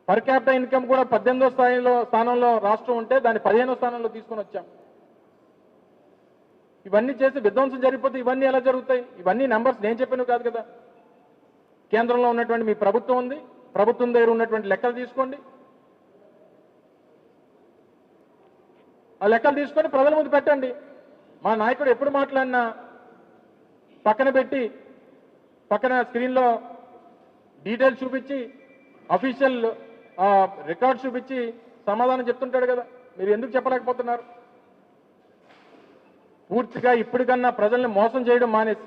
పర్ క్యాపిటల్ ఇన్కమ్ కూడా 18వ స్థానంలో రాష్ట్రం ఉంటే దాన్ని 15వ స్థానంలో తీసుకొని వచ్చాం. ఇవన్నీ చేసి విధ్వంసం జరిగిపోతే ఇవన్నీ ఎలా జరుగుతాయి? ఇవన్నీ నెంబర్స్ నేను చెప్పినవి కాదు కదా. కేంద్రంలో ఉన్నటువంటి మీ ప్రభుత్వం ఉంది, ప్రభుత్వం దగ్గర ఉన్నటువంటి లెక్కలు తీసుకోండి. ఆ లెక్కలు తీసుకొని ప్రజల ముందు పెట్టండి. మా నాయకుడు ఎప్పుడు మాట్లాడినా పక్కన పెట్టి, పక్కన స్క్రీన్లో డీటెయిల్స్ చూపించి, అఫీషియల్ రికార్డ్ చూపించి సమాధానం చెప్తుంటాడు కదా. మీరు ఎందుకు చెప్పలేకపోతున్నారు? పూర్తిగా ఇప్పటికన్నా ప్రజల్ని మోసం చేయడం మానేసి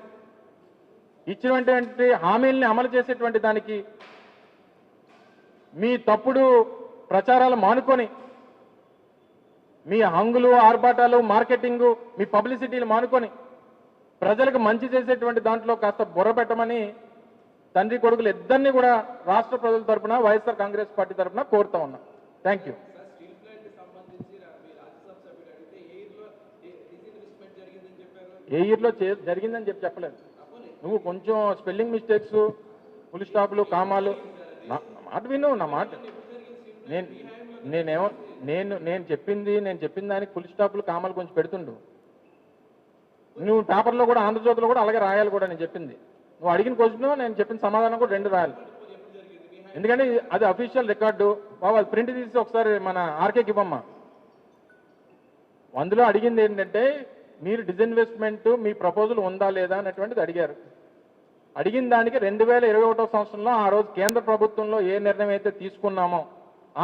ఇచ్చినటువంటి హామీల్ని అమలు చేసేటువంటి దానికి మీ తప్పుడు ప్రచారాలు మానుకొని, మీ హంగులు, ఆర్భాటాలు, మార్కెటింగు, మీ పబ్లిసిటీలు మానుకొని ప్రజలకు మంచి చేసేటువంటి దాంట్లో కాస్త బుర్ర పెట్టమని తండ్రి కొడుకులు ఇద్దరిని కూడా రాష్ట్ర ప్రజల తరఫున, వైఎస్ఆర్ కాంగ్రెస్ పార్టీ తరఫున కోరుతా ఉన్నా. Thank you. ఏ ఇయర్లో జరిగిందని చెప్పలేదు. నువ్వు కొంచెం స్పెల్లింగ్ మిస్టేక్స్, ఫుల్ స్టాప్లు, కామాలు, నా మాట విను. నా మాట నేను చెప్పిన దానికి ఫుల్ స్టాప్లు, కామాలు కొంచెం పెడుతుండు. నువ్వు పేపర్లో కూడా, ఆంధ్రజ్యోతిలో కూడా అలాగే రాయాలి కూడా నేను చెప్పింది. నువ్వు అడిగిన క్వశ్చన్ నేను చెప్పిన సమాధానం కూడా రెండు రాయాలి. ఎందుకంటే అది అఫీషియల్ రికార్డు. బాబు అది ప్రింట్ తీసి ఒకసారి మన ఆర్కేకి ఇవ్వమ్మా. అందులో అడిగింది ఏంటంటే మీరు డిజిన్వెస్ట్మెంట్ మీ ప్రపోజల్ ఉందా లేదా అనేటువంటిది అడిగారు. అడిగిన దానికి 2021 సంవత్సరంలో ఆ రోజు కేంద్ర ప్రభుత్వంలో ఏ నిర్ణయం అయితే తీసుకున్నామో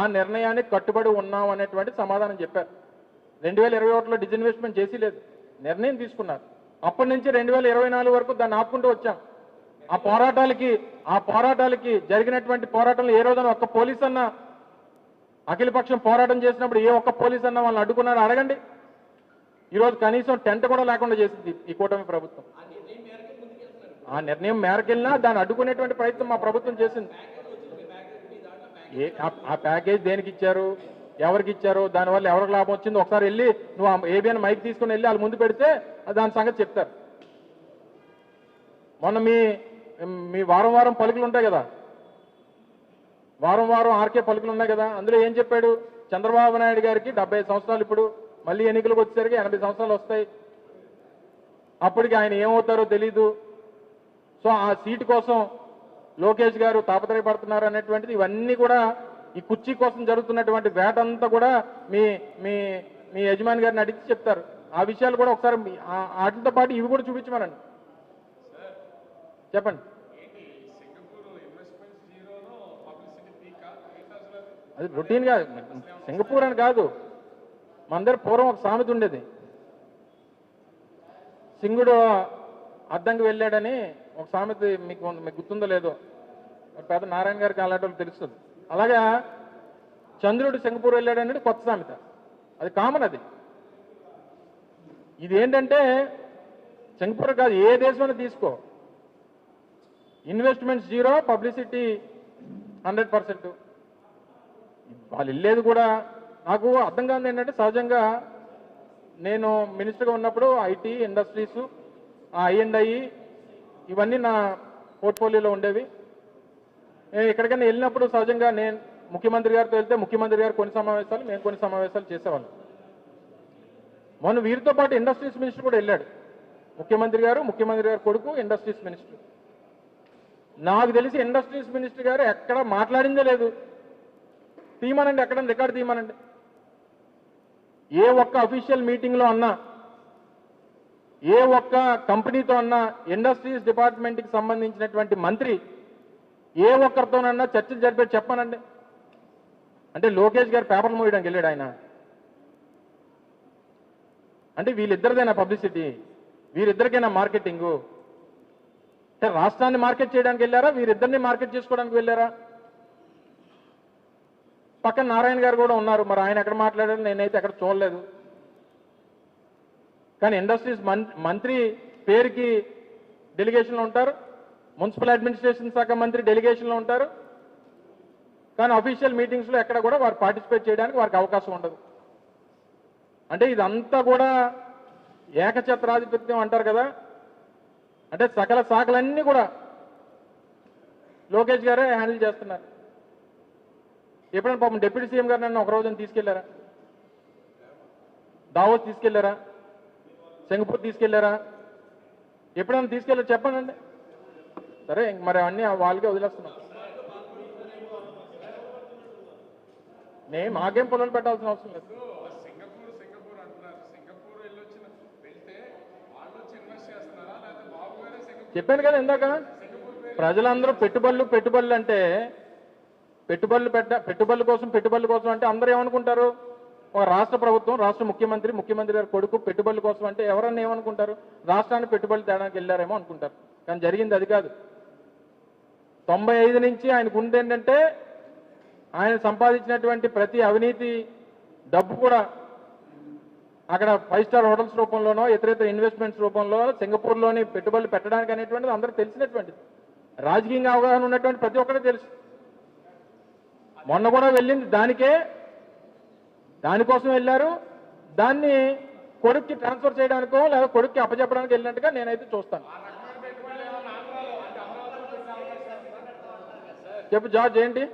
ఆ నిర్ణయానికి కట్టుబడి ఉన్నాం అనేటువంటి సమాధానం చెప్పారు. 2021లో డిజిన్వెస్ట్మెంట్ చేసి లేదు, నిర్ణయం తీసుకున్నారు. అప్పటి నుంచి 2024 వరకు దాన్ని ఆపుకుంటూ వచ్చాం. ఆ పోరాటాలకి జరిగినటువంటి పోరాటంలో ఏ రోజున ఒక్క పోలీస్ అన్న అఖిలపక్షం పోరాటం చేసినప్పుడు ఏ ఒక్క పోలీస్ అన్న వాళ్ళని అడ్డుకున్నారో అడగండి. ఈరోజు కనీసం టెంట్ కూడా లేకుండా చేసింది ఈ కూటమి ప్రభుత్వం. ఆ నిర్ణయం మేరకెళ్ళినా దాన్ని అడ్డుకునేటువంటి ప్రయత్నం మా ప్రభుత్వం చేసింది. ఆ ప్యాకేజ్ దేనికి ఇచ్చారు, ఎవరికి ఇచ్చారు, దానివల్ల ఎవరికి లాభం వచ్చింది ఒకసారి వెళ్ళి నువ్వు ఏబిఎన్ మైక్ తీసుకుని వెళ్ళి వాళ్ళు ముందు పెడితే దాని సంగతి చెప్తారు. మొన్న మీ వారం పలుకులు ఉంటాయి కదా, వారం ఆర్కే పలుకులు ఉన్నాయి కదా, అందులో ఏం చెప్పాడు? చంద్రబాబు నాయుడు గారికి 70 సంవత్సరాలు, ఇప్పుడు మళ్ళీ ఎన్నికలకు వచ్చేసరికి 80 సంవత్సరాలు వస్తాయి, అప్పటికి ఆయన ఏమవుతారో తెలీదు, సో ఆ సీటు కోసం లోకేష్ గారు తాపత్రయపడుతున్నారు అనేటువంటిది, ఇవన్నీ కూడా ఈ కుర్చీ కోసం జరుగుతున్నటువంటి వేట అంతా కూడా మీ మీ మీ యజమాని గారిని అడిగి చెప్తారు. ఆ విషయాలు కూడా ఒకసారి వాటితో పాటు ఇవి కూడా చూపించమనండి. చెప్పండి. అది రొటీన్ కాదు, సింగపూర్ అని కాదు. మన దగ్గర పూర్వం ఒక సామెత ఉండేది, సింగుడు అద్దంకి వెళ్ళాడని ఒక సామెత. మీకు గుర్తుందో లేదో, పెద్ద నారాయణ గారికి అలాంటి వాళ్ళు తెలుస్తుంది. అలాగా చంద్రుడు సింగపూర్ వెళ్ళాడనేది కొత్త సామెత, అది కామన్. అది ఇది ఏంటంటే సింగపూర్ కాదు, ఏ దేశమైనా తీసుకో, ఇన్వెస్ట్మెంట్ జీరో, పబ్లిసిటీ 100%. వాళ్ళు వెళ్ళేది కూడా నాకు అర్థం కాదు ఏంటంటే, సహజంగా నేను మినిస్టర్గా ఉన్నప్పుడు ఐటీ ఇండస్ట్రీస్, I&I ఇవన్నీ నా పోర్ట్ఫోలియోలో ఉండేవి. నేను ఎక్కడికైనా వెళ్ళినప్పుడు సహజంగా నేను ముఖ్యమంత్రి గారితో వెళ్తే ముఖ్యమంత్రి గారు కొన్ని సమావేశాలు, మేము కొన్ని సమావేశాలు చేసేవాళ్ళం. మొన్న వీరితో పాటు ఇండస్ట్రీస్ మినిస్టర్ కూడా వెళ్ళాడు. ముఖ్యమంత్రి గారు కొడుకు ఇండస్ట్రీస్ మినిస్టర్. నాకు తెలిసి ఇండస్ట్రీస్ మినిస్టర్ గారు ఎక్కడ మాట్లాడిందే లేదు. తీయమనండి, ఎక్కడ రికార్డు తీయమనండి. ఏ ఒక్క అఫీషియల్ మీటింగ్లో అన్నా, ఏ ఒక్క కంపెనీతో అన్నా, ఇండస్ట్రీస్ డిపార్ట్మెంట్కి సంబంధించినటువంటి మంత్రి ఏ ఒక్కరితోనన్నా చర్చలు జరిపేది చెప్పానండి. అంటే లోకేష్ గారు పేపర్లు మోయడానికి వెళ్ళాడు ఆయన. అంటే వీళ్ళిద్దరిదైనా పబ్లిసిటీ, వీరిద్దరికైనా మార్కెటింగు? అంటే రాష్ట్రాన్ని మార్కెట్ చేయడానికి వెళ్ళారా, వీరిద్దరిని మార్కెట్ చేసుకోవడానికి వెళ్ళారా? పక్కన నారాయణ గారు కూడా ఉన్నారు, మరి ఆయన ఎక్కడ మాట్లాడారు నేనైతే ఎక్కడ చూడలేదు. కానీ ఇండస్ట్రీస్ మంత్రి పేరుకి డెలిగేషన్లో ఉంటారు, మున్సిపల్ అడ్మినిస్ట్రేషన్ శాఖ మంత్రి డెలిగేషన్లో ఉంటారు, కానీ అఫీషియల్ మీటింగ్స్లో ఎక్కడ కూడా వారు పార్టిసిపేట్ చేయడానికి వారికి అవకాశం ఉండదు. అంటే ఇదంతా కూడా ఏకఛత్రాధిపత్యం అంటారు కదా, అంటే సకల శాఖలన్నీ కూడా లోకేష్ గారే హ్యాండిల్ చేస్తున్నారు. ఎప్పుడైనా పాపం డిప్యూటీ సీఎం గారు నన్ను ఒక రోజున తీసుకెళ్లారా? దావోస్ తీసుకెళ్లారా? సింగపూర్ తీసుకెళ్లారా? ఎప్పుడైనా తీసుకెళ్లారు చెప్పండి. సరే, మరి అన్నీ వాళ్ళకే వదిలేస్తున్నాం. మాకేం పొలాలు పెట్టాల్సిన అవసరం లేదు. చెప్పాను కదా ఇందాక, ప్రజలందరూ పెట్టుబడులు అంటే పెట్టుబడుల కోసం అంటే అందరూ ఏమనుకుంటారు? ఒక రాష్ట్ర ప్రభుత్వం, రాష్ట్ర ముఖ్యమంత్రి గారి కొడుకు పెట్టుబడుల కోసం అంటే ఎవరన్నా ఏమనుకుంటారు? రాష్ట్రాన్ని పెట్టుబడులు తేడానికి వెళ్ళారేమో అనుకుంటారు. కానీ జరిగింది అది కాదు. 95 నుంచి ఆయనకు ఉంది ఏంటంటే, ఆయన సంపాదించినటువంటి ప్రతి అవినీతి డబ్బు కూడా అక్కడ 5 స్టార్ హోటల్స్ రూపంలోనో ఇతర ఇన్వెస్ట్మెంట్స్ రూపంలో సింగపూర్లోని పెట్టుబడులు పెట్టడానికి అనేటువంటిది అందరికీ తెలిసినటువంటిది. రాజకీయంగా అవగాహన ఉన్నటువంటి ప్రతి ఒక్కరికి తెలుసు. మొన్న కూడా వెళ్ళింది దానికోసం వెళ్ళారు. దాన్ని కొడుక్కి ట్రాన్స్ఫర్ చేయడానికో లేదా కొడుక్కి అప్పచెప్పడానికి వెళ్ళినట్టుగా నేనైతే చూస్తాను. చెప్పు జార్జ్, ఏంటి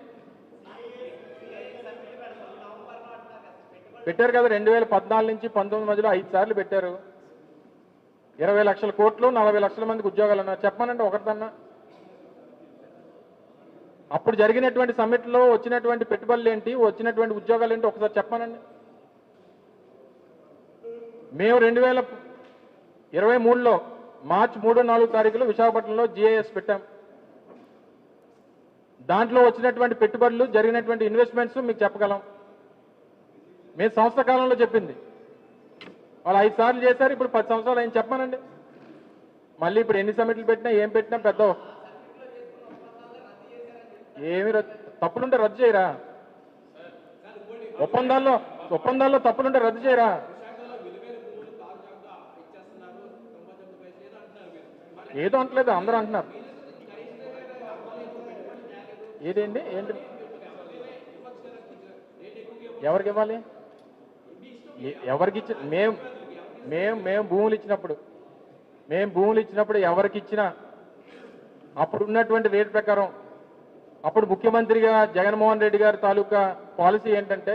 పెట్టారు కదా? 2014 నుంచి 19 మధ్యలో 5 సార్లు పెట్టారు. 20 లక్షల కోట్లు 40 లక్షల మందికి ఉద్యోగాలు అన్నారు. చెప్పానండి ఒకటిదన్నా. అప్పుడు జరిగినటువంటి సమ్మిట్లో వచ్చినటువంటి పెట్టుబడులు ఏంటి, వచ్చినటువంటి ఉద్యోగాలు ఏంటి ఒకసారి చెప్పానండి. మేము 2023లో మార్చి 3-4 తారీఖులో విశాఖపట్నంలో GIS పెట్టాం. దాంట్లో వచ్చినటువంటి పెట్టుబడులు, జరిగినటువంటి ఇన్వెస్ట్మెంట్స్ మీకు చెప్పగలం. మేము సంవత్సర కాలంలో చెప్పింది వాళ్ళు 5 సార్లు చేశారు. ఇప్పుడు 10 సంవత్సరాలు ఆయన చెప్పానండి. మళ్ళీ ఇప్పుడు ఎన్ని సమిట్లు పెట్టినా ఏం పెట్టినా పెద్ద ఏమి తప్పులుంటే రద్దు చేయరా? ఒప్పందాల్లో తప్పులుంటే రద్దు చేయరా? ఏదో అంటలేదు, అందరూ అంటున్నారు. ఏదేంటి ఏంటి ఎవరికి ఇవ్వాలి? ఎవరికి ఇచ్చి మేము భూములు ఇచ్చినప్పుడు ఎవరికి ఇచ్చినా అప్పుడు ఉన్నటువంటి రేట్ ప్రకారం అప్పుడు ముఖ్యమంత్రిగా జగన్మోహన్ రెడ్డి గారి తాలూకా పాలసీ ఏంటంటే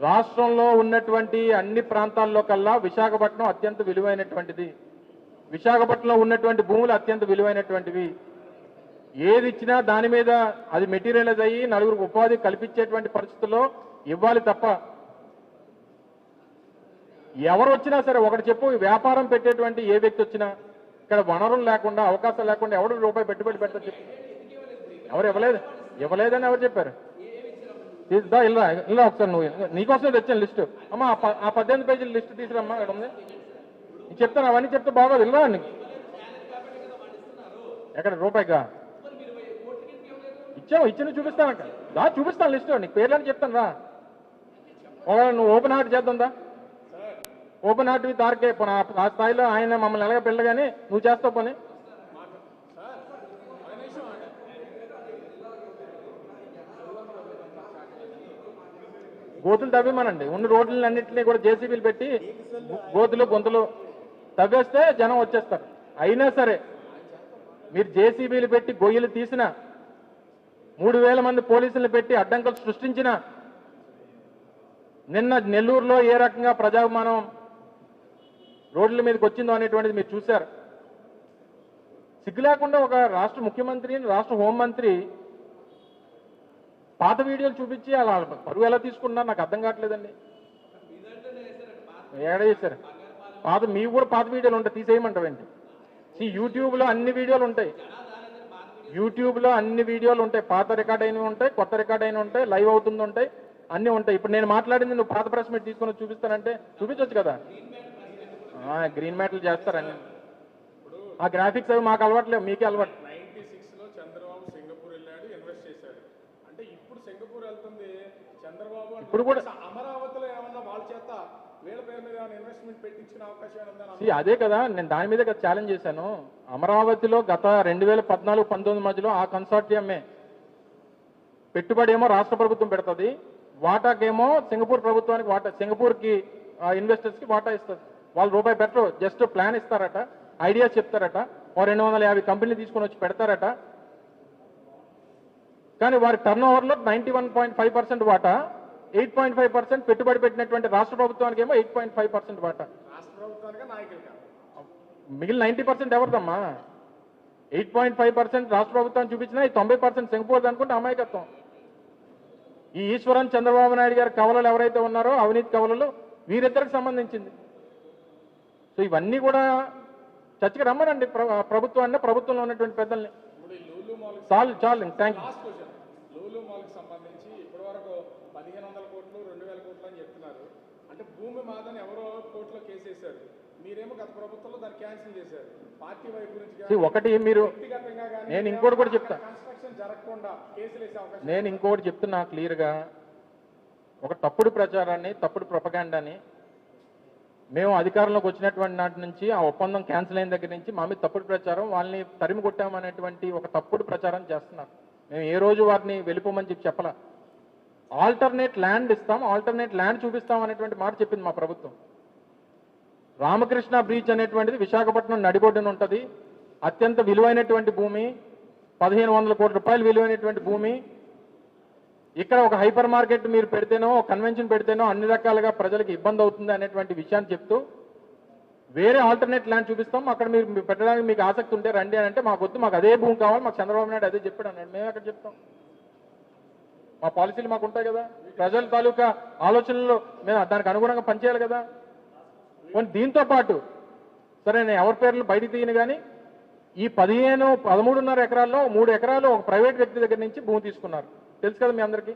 రాష్ట్రంలో ఉన్నటువంటి అన్ని ప్రాంతాల్లో కల్లా విశాఖపట్నం అత్యంత విలువైనటువంటిది, విశాఖపట్నంలో ఉన్నటువంటి భూములు అత్యంత విలువైనటువంటివి. ఏది ఇచ్చినా దాని మీద అది మెటీరియలైజ్ అయ్యి నలుగురికి ఉపాధి కల్పించేటువంటి పరిస్థితుల్లో ఇవ్వాలి తప్ప ఎవరు వచ్చినా సరే ఒకటి చెప్పు, వ్యాపారం పెట్టేటువంటి ఏ వ్యక్తి వచ్చినా ఇక్కడ వనరులు లేకుండా అవకాశం లేకుండా ఎవడు రూపాయి పెట్టుబడి పెడతారు చెప్పు? ఎవరు ఇవ్వలేదని ఎవరు చెప్పారు? ఇలా ఒకసారి నువ్వు నీకోసం తెచ్చాను లిస్టు. అమ్మా ఆ 18 పేజీల లిస్టు తీసుకురమ్మా, ఇక్కడ ఉంది. నీకు చెప్తాను, అవన్నీ చెప్తే బాగోదు. ఇలా నీకు ఎక్కడ రూపాయిగా ఇచ్చిన చూపిస్తాను, చూపిస్తాను లిస్టు. నీకు పేర్లని చెప్తాను రా. నువ్వు ఓపెన్ హార్ట్ చేద్దాందా? ఓపెన్ హార్ట్ విత్ ఆర్కే ఆ స్థాయిలో ఆయన మమ్మల్ని ఎలాగ పిల్లగానే నువ్వు చేస్తావు పని. గోతులు తవ్వేమనండి, ఉన్న రోడ్లన్నింటినీ కూడా జేసీబీలు పెట్టి గోతులు గొంతులు తవ్వేస్తే జనం వచ్చేస్తారు. అయినా సరే మీరు జేసీబీలు పెట్టి గొయ్యలు తీసిన 3000 మంది పోలీసులు పెట్టి అడ్డంకులు సృష్టించిన నిన్న నెల్లూరులో ఏ రకంగా ప్రజాభిమానం రోడ్ల మీదకి వచ్చిందో అనేటువంటిది మీరు చూశారు. సిగ్గు లేకుండా ఒక రాష్ట్ర ముఖ్యమంత్రి, రాష్ట్ర హోంమంత్రి పాత వీడియోలు చూపించి అలా పరువు ఎలా తీసుకుంటున్నారు నాకు అర్థం కావట్లేదండి. ఏడ చేశారు? మీకు కూడా పాత వీడియోలు ఉంటాయి, తీసేయమంటావేంటి? యూట్యూబ్లో అన్ని వీడియోలు ఉంటాయి, పాత రికార్డ్ అయినవి ఉంటాయి, కొత్త రికార్డ్ అయినవి ఉంటాయి, లైవ్ అవుతుంది ఉంటాయి, అన్నీ ఉంటాయి. ఇప్పుడు నేను మాట్లాడింది నువ్వు పాత ప్రెస్ మీట్ తీసుకొని చూపిస్తానంటే చూపించవచ్చు కదా. గ్రీన్ మ్యాట్లు చేస్తారని ఆ గ్రాఫిక్స్ అవి మాకు అలవాట్లేవు, మీకే అలవాటు. 96లో చంద్రబాబు సింగపూర్ వెళ్ళాడు, ఇన్వెస్ట్ చేశాడు. అంటే ఇప్పుడు సింగపూర్ వెళ్తుంది చంద్రబాబు, ఇప్పుడు కూడా అమరావతిలో ఏమన్నా వాళ్ళ చేత వీళ్ళ పేరు మీద ఇన్వెస్ట్మెంట్ పెట్టించిన అవకాశం ఉందని అదే కదా నేను దాని మీద ఛాలెంజ్ చేశాను. అమరావతిలో గత 2014-19 మధ్యలో ఆ కన్సార్టియమే పెట్టుబడి ఏమో రాష్ట్ర ప్రభుత్వం పెడుతుంది, వాటాకేమో సింగపూర్ ప్రభుత్వానికి వాటా, సింగపూర్కి ఇన్వెస్టర్స్కి వాటా ఇస్తుంది. వాళ్ళు రూపాయి పెట్టరు, జస్ట్ ప్లాన్ ఇస్తారట, ఐడియాస్ చెప్తారట, 250 కంపెనీలు తీసుకొని వచ్చి పెడతారట. కానీ వారి టర్న్ ఓవర్లో 91.5% వాటా, 8.5% పెట్టుబడి పెట్టినటువంటి రాష్ట్ర ప్రభుత్వానికి ఏమో 8.5% వాటా. మిగిలిన 90% ఎవరిదమ్మా? 8.5% రాష్ట్ర ప్రభుత్వాన్ని చూపించినా ఈ 90% సింగపూర్ అనుకుంటే అమాయకత్వం. ఈ ఈశ్వరన్ చంద్రబాబు నాయుడు గారి కవలలు ఎవరైతే ఉన్నారో అవినీతి కవలలు వీరిద్దరికి సంబంధించింది. సో ఇవన్నీ కూడా చర్చకి రమ్మనండి ప్రభుత్వాన్ని, ప్రభుత్వంలో ఉన్నటువంటి పెద్దల్ని. చాలు థ్యాంక్ యూ. లూలు మాల్కి సంబంధించి ఇప్పటి వరకు 1500 కోట్లు 2000 కోట్లు అని చెప్తున్నారు. అంటే భూమి మాదని ఎవరో కోర్టులో కేసు వేశారు, మీరేమో గత ప్రభుత్వంలో దాన్ని క్యాన్సిల్ చేశారు. పార్టీ వైపు నుంచి ఒకటి మీరు వ్యక్తిగతంగా నేను ఇంకోటి కూడా చెప్తా, కన్స్ట్రక్షన్ జరగకుండా కేసులు వేసే అవకాశం. నేను ఇంకోటి చెప్తున్నా క్లియర్గా, ఒక తప్పుడు ప్రచారాన్ని, తప్పుడు ప్రొపగాండాని మేము అధికారంలోకి వచ్చినటువంటి నాటి నుంచి ఆ ఒప్పందం క్యాన్సిల్ అయిన దగ్గర నుంచి మా మీద తప్పుడు ప్రచారం, వాళ్ళని తరిమి కొట్టామనేటువంటి ఒక తప్పుడు ప్రచారం చేస్తున్నారు. మేము ఏ రోజు వారిని వెళ్ళిపోమని చెప్పలా. ఆల్టర్నేట్ ల్యాండ్ ఇస్తాం, ఆల్టర్నేట్ ల్యాండ్ చూపిస్తాం అనేటువంటి మాట చెప్పింది మా ప్రభుత్వం. రామకృష్ణ బ్రీచ్ అనేటువంటిది విశాఖపట్నం నడిబొడ్డున ఉంటుంది, అత్యంత విలువైనటువంటి భూమి, 1500 కోట్ల రూపాయలు విలువైనటువంటి భూమి. ఇక్కడ ఒక హైపర్ మార్కెట్ మీరు పెడితేనో, కన్వెన్షన్ పెడితేనో అన్ని రకాలుగా ప్రజలకు ఇబ్బంది అవుతుంది అనేటువంటి విషయాన్ని చెప్తూ వేరే ఆల్టర్నేట్ ల్యాండ్ చూపిస్తాం, అక్కడ మీరు పెట్టడానికి మీకు ఆసక్తి ఉంటే రండి అని అంటే మాకు వద్దు, మాకు అదే భూమి కావాలి, మాకు చంద్రబాబు నాయుడు అదే చెప్పాడు అన్నాడు. మేము ఎక్కడ చెప్తాం? మా పాలసీలు మాకు ఉంటాయి కదా, ప్రజల తాలూకా ఆలోచనలు మేము దానికి అనుగుణంగా పనిచేయాలి కదా. దీంతో పాటు సరే నేను ఎవరి పేర్లు బయటికి తీయను కానీ ఈ 13.5 ఎకరాల్లో 3 ఎకరాలు ఒక ప్రైవేట్ వ్యక్తి దగ్గర నుంచి భూమి తీసుకున్నారు. తెలుసు కదా మీ అందరికీ.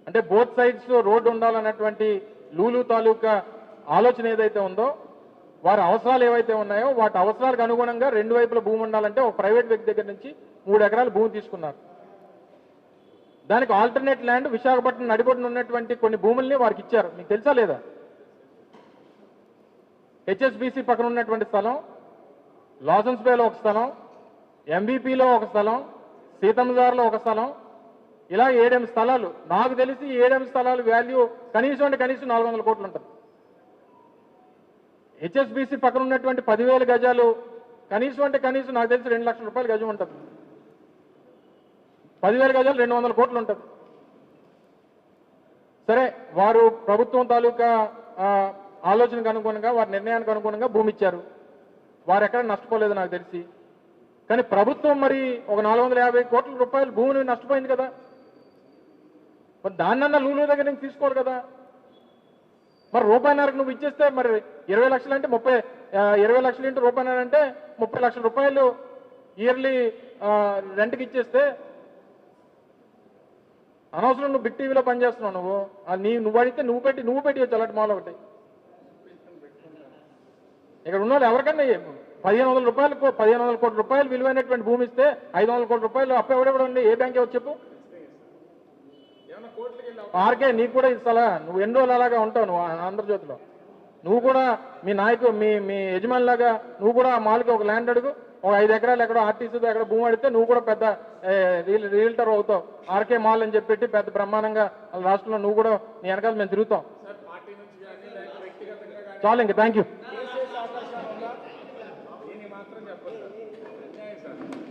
అంటే బోత్ సైడ్స్ రోడ్డు ఉండాలన్నటువంటి లూలు తాలూకా ఆలోచన ఏదైతే ఉందో, వారి అవసరాలు ఏవైతే ఉన్నాయో వాటి అవసరాలకు అనుగుణంగా రెండు వైపుల భూమి ఉండాలంటే ఒక ప్రైవేట్ వ్యక్తి దగ్గర నుంచి 3 ఎకరాలు భూమి తీసుకున్నారు. దానికి ఆల్టర్నేట్ ల్యాండ్ విశాఖపట్నం నడిబొడ్డున ఉన్నటువంటి కొన్ని భూముల్ని వారికి ఇచ్చారు. మీకు తెలుసా లేదా? హెచ్ఎస్బిసి పక్కన ఉన్నటువంటి స్థలం, లాసన్స్ బేలో ఒక స్థలం, ఎంబీపీలో ఒక స్థలం, సీతమ్మదారులో ఒక స్థలం, ఇలా 7 స్థలాలు. నాకు తెలిసి 7 స్థలాలు వాల్యూ కనీసం అంటే కనీసం 400 కోట్లు ఉంటుంది. హెచ్ఎస్బిసి పక్కన ఉన్నటువంటి 10,000 గజాలు కనీసం అంటే కనీసం నాకు తెలిసి 2 లక్షల రూపాయలు గజం ఉంటుంది. 10,000 గజాలు 200 కోట్లు ఉంటుంది. సరే, వారు ప్రభుత్వం తాలూకా ఆలోచనకు అనుగుణంగా వారి నిర్ణయానికి అనుగుణంగా భూమి ఇచ్చారు. వారు ఎక్కడ నష్టపోలేదు నాకు తెలిసి. కానీ ప్రభుత్వం మరి ఒక 450 కోట్ల రూపాయల భూమిని నష్టపోయింది కదా. మరి దాన్నన్నా లూలు దగ్గర నుంచి తీసుకోవాలి కదా. మరి రూపాయిన్నరకు నువ్వు ఇచ్చేస్తే మరి 20 లక్షలు అంటే 20 లక్షలు ఇంటూ రూపాయిన్నర అంటే 30 లక్షల రూపాయలు ఇయర్లీ రెంట్కి ఇచ్చేస్తే అనవసరం నువ్వు బిగ్ టీవీలో పనిచేస్తున్నావు. నువ్వు అడిగితే నువ్వు పెట్టి అలాంటి మాలో ఒకటి. ఇక్కడ ఉన్న వాళ్ళు ఎవరికన్నా 1,500 కోట్ల రూపాయలు విలువైనటువంటి భూమి ఇస్తే 500 కోట్ల రూపాయలు అప్పు ఎవడెవడండి? ఏ బ్యాంక్ ఎవరు చెప్పు? ఆర్కే నీకు కూడా ఇస్తాలా? నువ్వు ఎన్ని రోజులు అలాగా ఉంటావు నువ్వు ఆంధ్రజ్యోతిలో. నువ్వు కూడా మీ మీ యజమాని లాగా నువ్వు కూడా మాల్కి ఒక ల్యాండ్ అడుగు, ఒక 5 ఎకరాలు ఎక్కడో ఆర్టీసీతో ఎక్కడ భూమి అడిగితే నువ్వు కూడా పెద్ద రియల్టర్ అవుతావు. ఆర్కే మాల్ అని చెప్పి పెద్ద బ్రహ్మాండంగా రాష్ట్రంలో నువ్వు కూడా నీ వెనకాల మేము తిరుగుతాం. చాలు ఇంక. Thank you. మాత్రం చెప్పండి.